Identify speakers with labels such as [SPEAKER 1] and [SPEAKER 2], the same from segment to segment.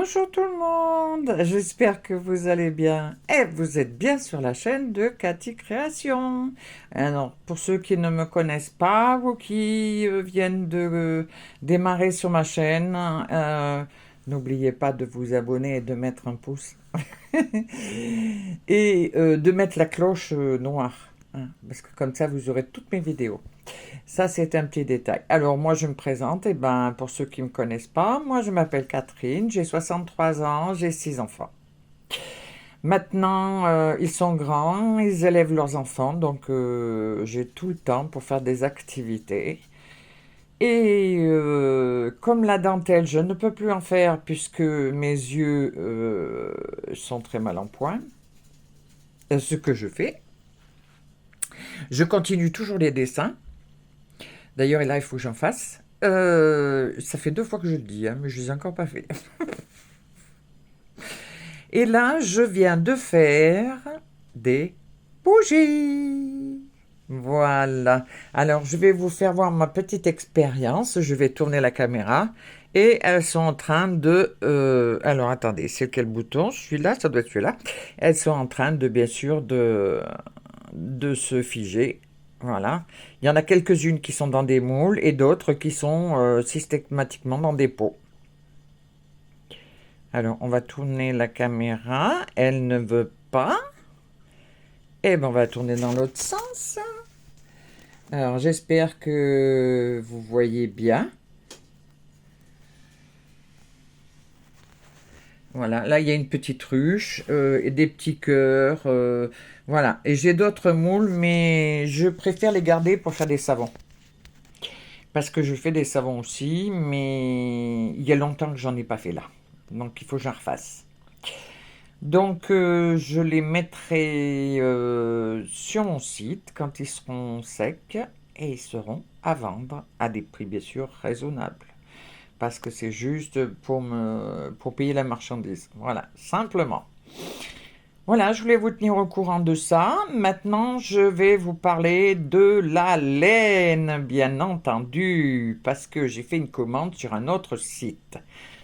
[SPEAKER 1] Bonjour tout le monde, j'espère que vous allez bien et vous êtes bien sur la chaîne de Cathy Création. Alors, pour ceux qui ne me connaissent pas ou qui viennent de démarrer sur ma chaîne, n'oubliez pas de vous abonner et de mettre un pouce et de mettre la cloche noire, hein, parce que comme ça vous aurez toutes mes vidéos. Ça, c'est un petit détail. Alors, moi, je me présente. Pour ceux qui ne me connaissent pas, moi, je m'appelle Catherine, j'ai 63 ans, j'ai 6 enfants. Maintenant, ils sont grands, ils élèvent leurs enfants, donc j'ai tout le temps pour faire des activités. Et comme la dentelle, je ne peux plus en faire puisque mes yeux sont très mal en point. Ce que je fais, je continue toujours les dessins. D'ailleurs, là, il faut que j'en fasse. Ça fait 2 fois que je le dis, hein, mais je ne les ai encore pas fait. Et là, je viens de faire des bougies. Voilà. Alors, je vais vous faire voir ma petite expérience. Je vais tourner la caméra. Et elles sont en train de... alors, attendez, c'est quel bouton? Celui-là, ça doit être celui-là. Elles sont en train de, bien sûr, de se figer. Voilà. Il y en a quelques-unes qui sont dans des moules et d'autres qui sont systématiquement dans des pots. Alors, on va tourner la caméra. Elle ne veut pas. Et bien, on va tourner dans l'autre sens. Alors, j'espère que vous voyez bien. Voilà, là, il y a une petite ruche et des petits cœurs. Voilà. Et j'ai d'autres moules, mais je préfère les garder pour faire des savons. Parce que je fais des savons aussi, mais il y a longtemps que j'en ai pas fait là. Donc il faut que j'en refasse. Donc je les mettrai sur mon site quand ils seront secs et ils seront à vendre à des prix bien sûr raisonnables. Parce que c'est juste pour payer la marchandise. Voilà, simplement. Voilà, je voulais vous tenir au courant de ça. Maintenant, je vais vous parler de la laine, bien entendu, parce que j'ai fait une commande sur un autre site.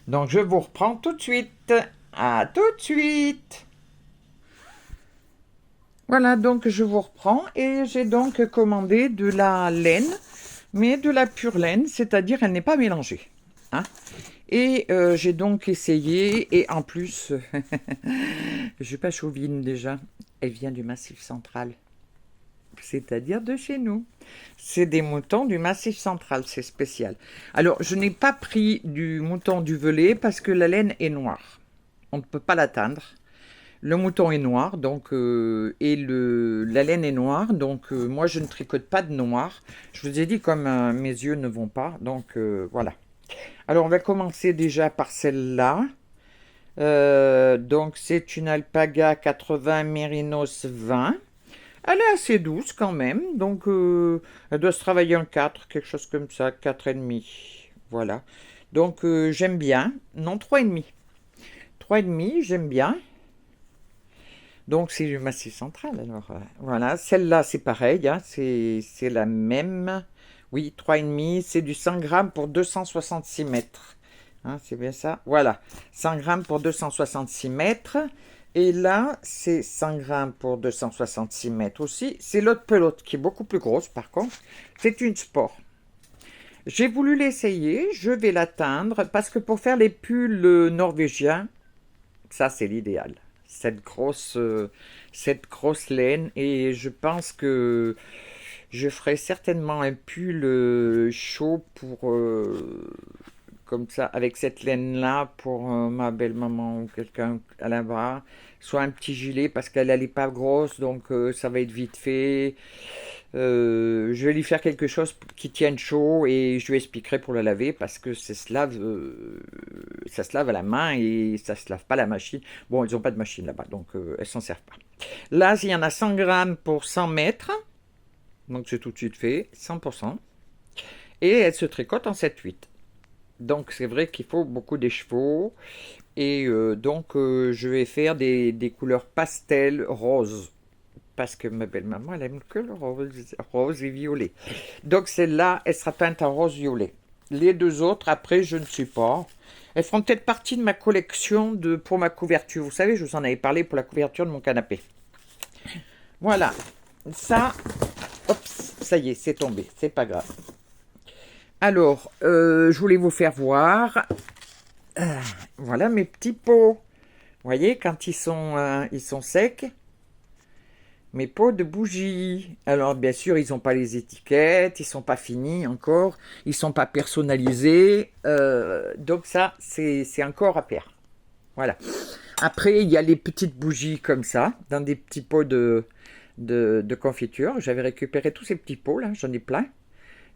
[SPEAKER 1] Donc, je vous reprends tout de suite. À tout de suite. Voilà, donc je vous reprends et j'ai donc commandé de la laine, mais de la pure laine, c'est-à-dire elle n'est pas mélangée, hein. Et j'ai donc essayé, et en plus, je suis pas chauvine déjà, elle vient du Massif Central, c'est-à-dire de chez nous. C'est des moutons du Massif Central, c'est spécial. Alors, je n'ai pas pris du mouton du Velay parce que la laine est noire. On ne peut pas l'atteindre. Le mouton est noir, donc la laine est noire, donc moi je ne tricote pas de noir. Je vous ai dit comme mes yeux ne vont pas, donc voilà. Alors, on va commencer déjà par celle-là. Donc, c'est une Alpaga 80 Mérinos 20. Elle est assez douce quand même. Donc, elle doit se travailler en 4, quelque chose comme ça, 4,5. Voilà. Donc, j'aime bien. Non, 3,5. 3,5, j'aime bien. Donc, c'est du Massif Central. Alors, voilà. Celle-là, c'est pareil, hein, c'est la même. Oui, 3,5. C'est du 100 grammes pour 266 mètres. Hein, c'est bien ça. Voilà. 100 grammes pour 266 mètres. Et là, c'est 100 grammes pour 266 mètres aussi. C'est l'autre pelote qui est beaucoup plus grosse, par contre. C'est une sport. J'ai voulu l'essayer. Je vais l'atteindre parce que pour faire les pulls norvégiens, ça, c'est l'idéal. Cette grosse laine. Et je pense que je ferai certainement un pull chaud pour comme ça, avec cette laine-là pour ma belle-maman ou quelqu'un à la bras. Soit un petit gilet parce qu'elle n'est pas grosse, donc ça va être vite fait. Je vais lui faire quelque chose qui tienne chaud et je lui expliquerai pour la laver parce que ça se lave à la main et ça se lave pas à la machine. Bon, ils n'ont pas de machine là-bas, donc elles s'en servent pas. Là, il y en a 100 grammes pour 100 mètres, donc c'est tout de suite fait, 100%. Et elle se tricote en 7-8. Donc c'est vrai qu'il faut beaucoup d'écheveaux. Et donc je vais faire des couleurs pastel rose. Parce que ma belle-maman, elle aime que le rose et violet. Donc celle-là, elle sera peinte en rose violet. Les deux autres, après, je ne sais pas. Elles feront peut-être partie de ma collection pour ma couverture. Vous savez, je vous en avais parlé pour la couverture de mon canapé. Voilà. Ça, hop, ça y est, c'est tombé. C'est pas grave. Alors, je voulais vous faire voir. Voilà mes petits pots. Vous voyez, quand ils sont secs, mes pots de bougies. Alors, bien sûr, ils n'ont pas les étiquettes, ils ne sont pas finis encore, ils ne sont pas personnalisés. Donc ça, c'est encore à faire. Voilà. Après, il y a les petites bougies comme ça, dans des petits pots de confiture. J'avais récupéré tous ces petits pots, là, j'en ai plein.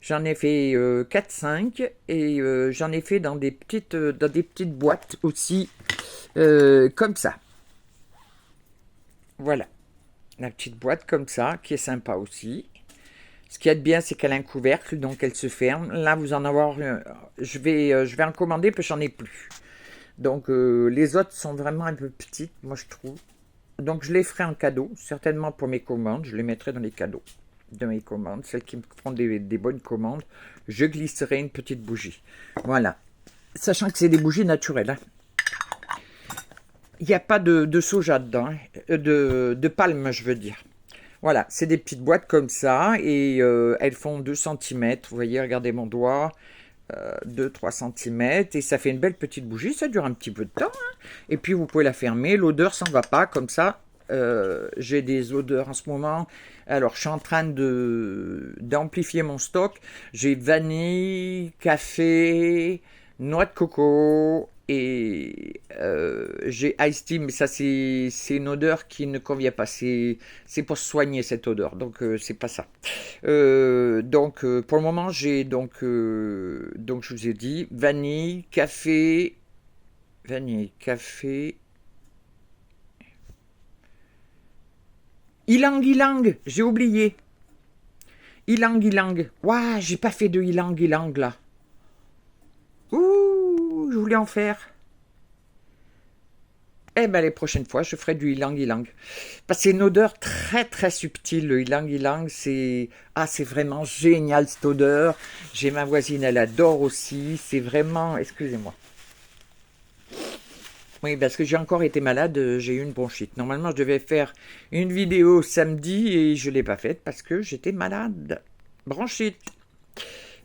[SPEAKER 1] J'en ai fait 4-5 et j'en ai fait dans des petites boîtes aussi, comme ça. Voilà. La petite boîte comme ça, qui est sympa aussi. Ce qui est bien, c'est qu'elle a un couvercle, donc elle se ferme. Là, vous en avoir... je vais en commander, parce que j'en ai plus. Donc, les autres sont vraiment un peu petites, moi, je trouve. Donc, je les ferai en cadeau, certainement pour mes commandes. Je les mettrai dans les cadeaux de mes commandes. Celles qui me feront des bonnes commandes, je glisserai une petite bougie. Voilà. Sachant que c'est des bougies naturelles, hein. Il n'y a pas de soja dedans, hein. De palme, je veux dire. Voilà, c'est des petites boîtes comme ça, et elles font 2 cm. Vous voyez, regardez mon doigt, 2-3 cm, et ça fait une belle petite bougie. Ça dure un petit peu de temps, hein. Et puis vous pouvez la fermer, l'odeur s'en va pas, comme ça. J'ai des odeurs en ce moment. Alors, je suis en train d'amplifier mon stock. J'ai vanille, café, noix de coco et j'ai Ice Tea, mais ça c'est une odeur qui ne convient pas. C'est pour soigner cette odeur, donc c'est pas ça. Pour le moment, j'ai donc je vous ai dit vanille, café, ylang ylang, j'ai oublié. Ylang ylang. Ouah, j'ai pas fait de ylang ylang là. Ouh, je voulais en faire. Eh ben les prochaines fois, je ferai du ylang ylang. Parce que c'est une odeur très très subtile, le ylang ylang. C'est vraiment génial cette odeur. J'ai ma voisine, elle adore aussi. C'est vraiment... Excusez-moi. Oui, parce que j'ai encore été malade, j'ai eu une bronchite. Normalement, je devais faire une vidéo samedi et je ne l'ai pas faite parce que j'étais malade. Bronchite.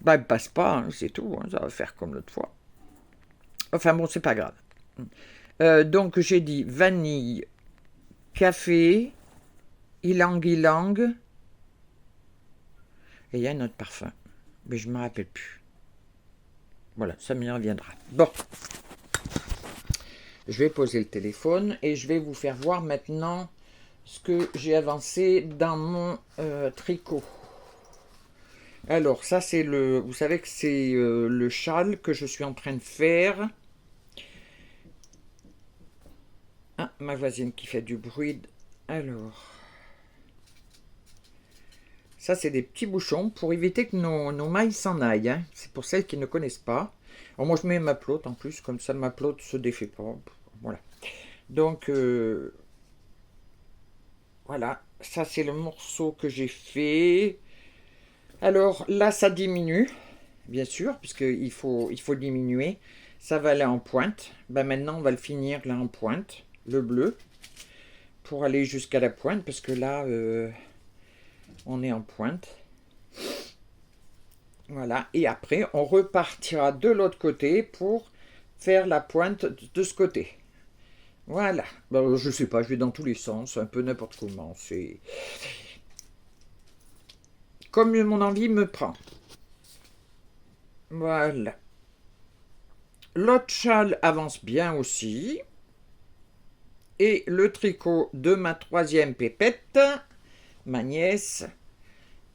[SPEAKER 1] Bah, elle passe pas, hein, c'est tout. Hein, ça va faire comme l'autre fois. Enfin bon, c'est pas grave. Donc, j'ai dit vanille, café, ylang ylang. Et il y a un autre parfum. Mais je ne me rappelle plus. Voilà, ça m'y reviendra. Bon. Je vais poser le téléphone et je vais vous faire voir maintenant ce que j'ai avancé dans mon tricot. Alors, ça c'est vous savez que c'est le châle que je suis en train de faire. Ah, ma voisine qui fait du bruit. Alors, ça c'est des petits bouchons pour éviter que nos mailles s'en aillent, hein. C'est pour celles qui ne connaissent pas. Alors moi je mets ma pelote en plus, comme ça ma pelote se défait pas. Voilà. Donc, voilà, ça c'est le morceau que j'ai fait. Alors là, ça diminue, bien sûr, puisqu'il faut diminuer. Ça va aller en pointe. Ben, maintenant, on va le finir là en pointe, le bleu, pour aller jusqu'à la pointe, parce que là, on est en pointe. Voilà, et après, on repartira de l'autre côté pour faire la pointe de ce côté. Voilà. Ben, je sais pas, je vais dans tous les sens, un peu n'importe comment. C'est comme mon envie me prend. Voilà. L'autre châle avance bien aussi. Et le tricot de ma troisième pépette, ma nièce,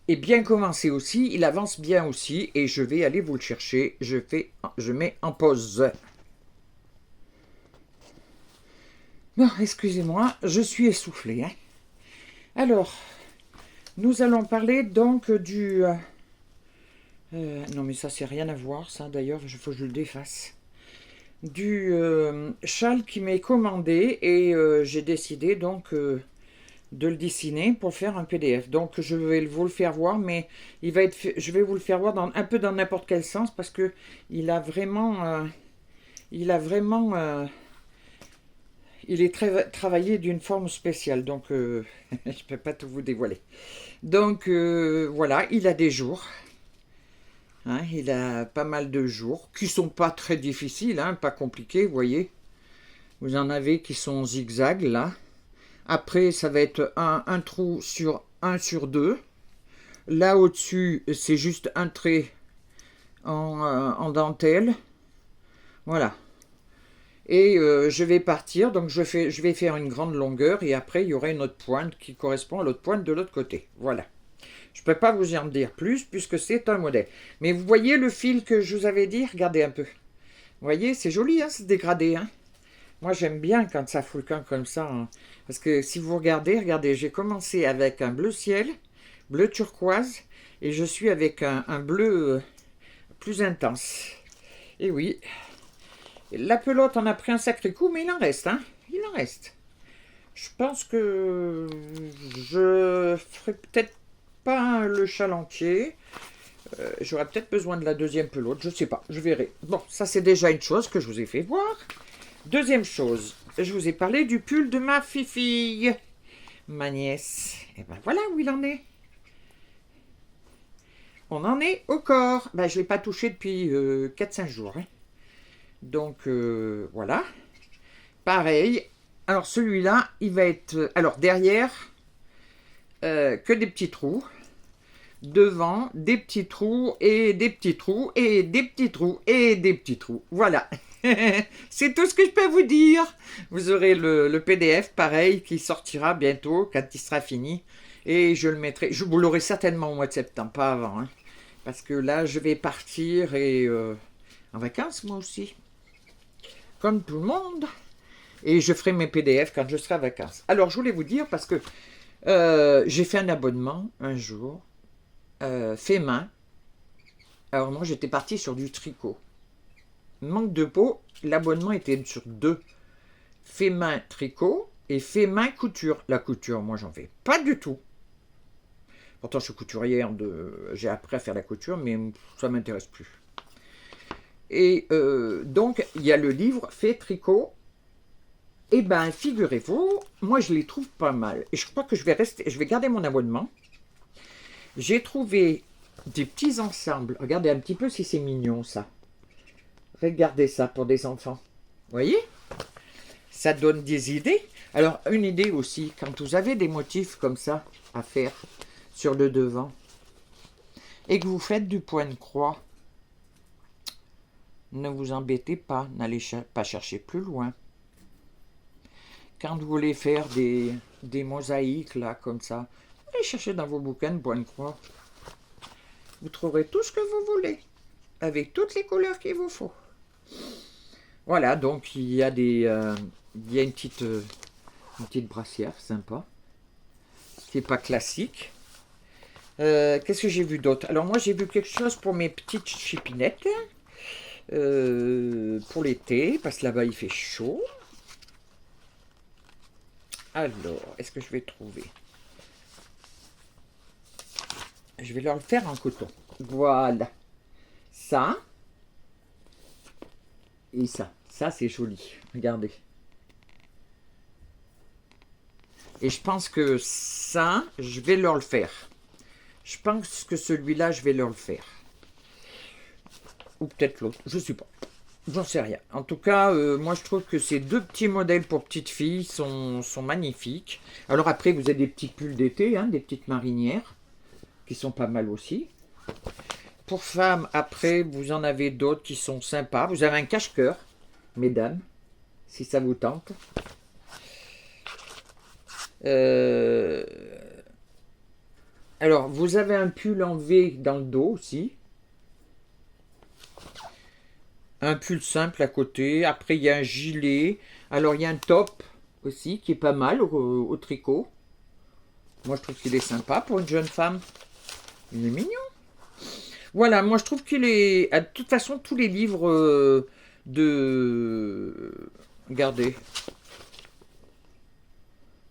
[SPEAKER 1] est bien commencé aussi. Il avance bien aussi. Et je vais aller vous le chercher. Je mets en pause. Non, excusez-moi, je suis essoufflée, hein. Alors, nous allons parler donc du... non, mais ça, c'est rien à voir, ça. D'ailleurs, il faut que je le défasse. Du châle qui m'est commandé et j'ai décidé donc de le dessiner pour faire un PDF. Donc je vais vous le faire voir, mais il va être je vais vous le faire voir un peu dans n'importe quel sens parce que il a vraiment, il est très travaillé d'une forme spéciale. Donc je ne peux pas tout vous dévoiler. Donc voilà, il a des jours. Hein, il a pas mal de jours qui sont pas très difficiles, hein, pas compliqués, vous voyez. Vous en avez qui sont zigzag là. Après, ça va être un trou sur 1 sur 2. Là au-dessus, c'est juste un trait en dentelle. Voilà. Et je vais partir, donc je vais faire une grande longueur et après il y aura une autre pointe qui correspond à l'autre pointe de l'autre côté. Voilà. Je ne peux pas vous en dire plus puisque c'est un modèle. Mais vous voyez le fil que je vous avais dit? Regardez un peu. Vous voyez, c'est joli, hein, c'est dégradé. Hein. Moi, j'aime bien quand ça fout le camp comme ça. Hein. Parce que si vous regardez, j'ai commencé avec un bleu ciel, bleu turquoise, et je suis avec un bleu plus intense. Et oui, la pelote en a pris un sacré coup, mais il en reste. Hein. Il en reste. Je pense que je ferai peut-être pas le chalantier. J'aurais peut-être besoin de la deuxième pelote, je sais pas, je verrai. Bon, ça c'est déjà une chose que je vous ai fait voir. Deuxième chose, je vous ai parlé du pull de ma fille, ma nièce. Et ben voilà où il en est. On en est au corps. Ben, je ne l'ai pas touché depuis 4-5 jours. Hein. Donc voilà. Pareil. Alors celui-là, il va être... Alors derrière, que des petits trous. Devant, des petits trous et des petits trous et des petits trous et des petits trous. Voilà. C'est tout ce que je peux vous dire. Vous aurez le PDF, pareil, qui sortira bientôt, quand il sera fini. Et je le mettrai, vous l'aurez certainement au mois de septembre, pas avant. Hein, parce que là, je vais partir et en vacances, moi aussi. Comme tout le monde. Et je ferai mes PDF quand je serai en vacances. Alors, je voulais vous dire, parce que j'ai fait un abonnement un jour, fait main. Alors, moi, j'étais partie sur du tricot. Manque de peau, l'abonnement était sur 2. Fait main tricot et fait main couture. La couture, moi, j'en fais pas du tout. Pourtant, je suis couturière, j'ai appris à faire la couture, mais ça m'intéresse plus. Et donc, il y a le livre fait tricot. Et ben, figurez-vous, moi, je les trouve pas mal. Et je crois que je vais garder mon abonnement. J'ai trouvé des petits ensembles. Regardez un petit peu si c'est mignon, ça. Regardez ça pour des enfants. Vous voyez? Ça donne des idées. Alors, une idée aussi, quand vous avez des motifs comme ça à faire sur le devant et que vous faites du point de croix, ne vous embêtez pas, n'allez pas chercher plus loin. Quand vous voulez faire des mosaïques, là, comme ça, allez chercher dans vos bouquins de point de croix. Vous trouverez tout ce que vous voulez, avec toutes les couleurs qu'il vous faut. Voilà, donc il y a une petite brassière sympa. C'est pas classique. Qu'est-ce que j'ai vu d'autre? Alors moi j'ai vu quelque chose pour mes petites chipinettes. Pour l'été, parce que là-bas il fait chaud. Alors, est-ce que je vais trouver? Je vais leur le faire en coton. Voilà. Ça. Et ça. Ça, c'est joli. Regardez. Et je pense que ça, je vais leur le faire. Je pense que celui-là, je vais leur le faire. Ou peut-être l'autre. Je ne sais pas. J'en sais rien. En tout cas, moi, je trouve que ces 2 petits modèles pour petites filles sont magnifiques. Alors après, vous avez des petits pulls d'été, hein, des petites marinières, qui sont pas mal aussi. Pour femmes, après, vous en avez d'autres qui sont sympas. Vous avez un cache-cœur, mesdames, si ça vous tente. Alors, vous avez un pull en V dans le dos aussi. Un pull simple à côté. Après, il y a un gilet. Alors, il y a un top aussi qui est pas mal au tricot. Moi, je trouve qu'il est sympa pour une jeune femme. Il est mignon. Voilà, moi, je trouve qu'il est... De toute façon, tous les livres de... Regardez.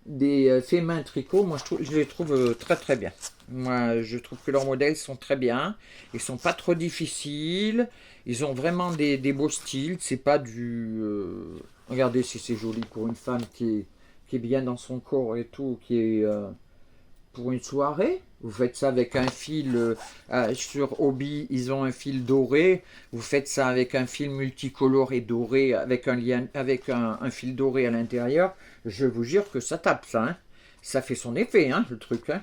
[SPEAKER 1] des faits main tricot, moi je les trouve très très bien. Moi je trouve que leurs modèles sont très bien, ils sont pas trop difficiles, ils ont vraiment des beaux styles, c'est pas du... regardez si c'est joli pour une femme qui est bien dans son corps et tout, qui est pour une soirée. Vous faites ça avec un fil, sur Hobby, ils ont un fil doré. Vous faites ça avec un fil multicolore et doré, avec un lien, avec un fil doré à l'intérieur. Je vous jure que ça tape ça, hein. Ça fait son effet, hein, le truc, hein.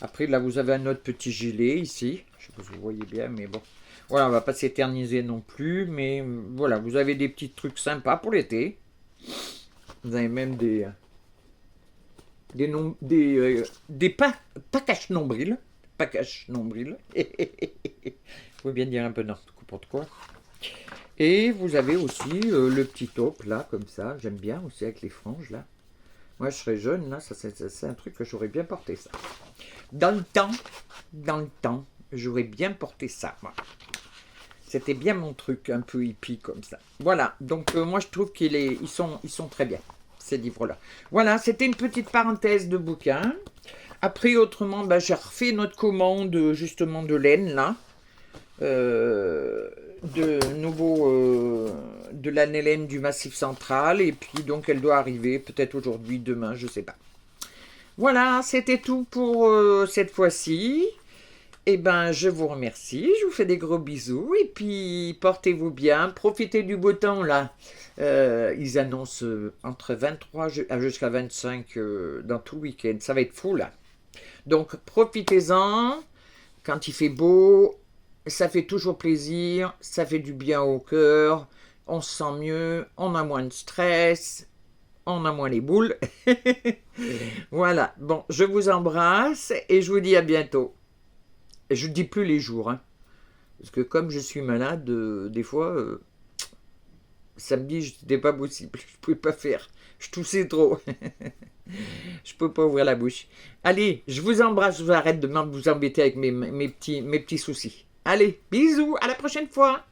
[SPEAKER 1] Après, là, vous avez un autre petit gilet ici. Je sais pas si vous voyez bien, mais bon. Voilà, on va pas s'éterniser non plus, mais voilà, vous avez des petits trucs sympas pour l'été. Vous avez même des pas cache-nombril. Pas cache-nombril. Faut bien dire un peu n'importe quoi. Et vous avez aussi le petit top là, comme ça. J'aime bien aussi avec les franges là. Moi je serais jeune là, ça c'est un truc que j'aurais bien porté ça. Dans le temps, j'aurais bien porté ça. Moi. C'était bien mon truc, un peu hippie comme ça. Voilà, donc moi je trouve ils sont très bien, ces livres-là. Voilà, c'était une petite parenthèse de bouquin. Après, autrement, bah, j'ai refait notre commande justement de laine, là. De nouveau de la laine du Massif Central. Et puis, donc, elle doit arriver peut-être aujourd'hui, demain, je sais pas. Voilà, c'était tout pour cette fois-ci. Eh ben, je vous remercie, je vous fais des gros bisous, et puis portez-vous bien, profitez du beau temps, là. Ils annoncent entre 23 jusqu'à 25 dans tout le week-end, ça va être fou, là. Donc, profitez-en, quand il fait beau, ça fait toujours plaisir, ça fait du bien au cœur, on se sent mieux, on a moins de stress, on a moins les boules. Voilà, bon, je vous embrasse, et je vous dis à bientôt. Je ne dis plus les jours, hein, parce que comme je suis malade, des fois, samedi, c'était pas possible. Je pouvais pas faire. Je toussais trop. Je peux pas ouvrir la bouche. Allez, je vous embrasse. Je vous arrête de vous embêter avec mes petits soucis. Allez, bisous, à la prochaine fois.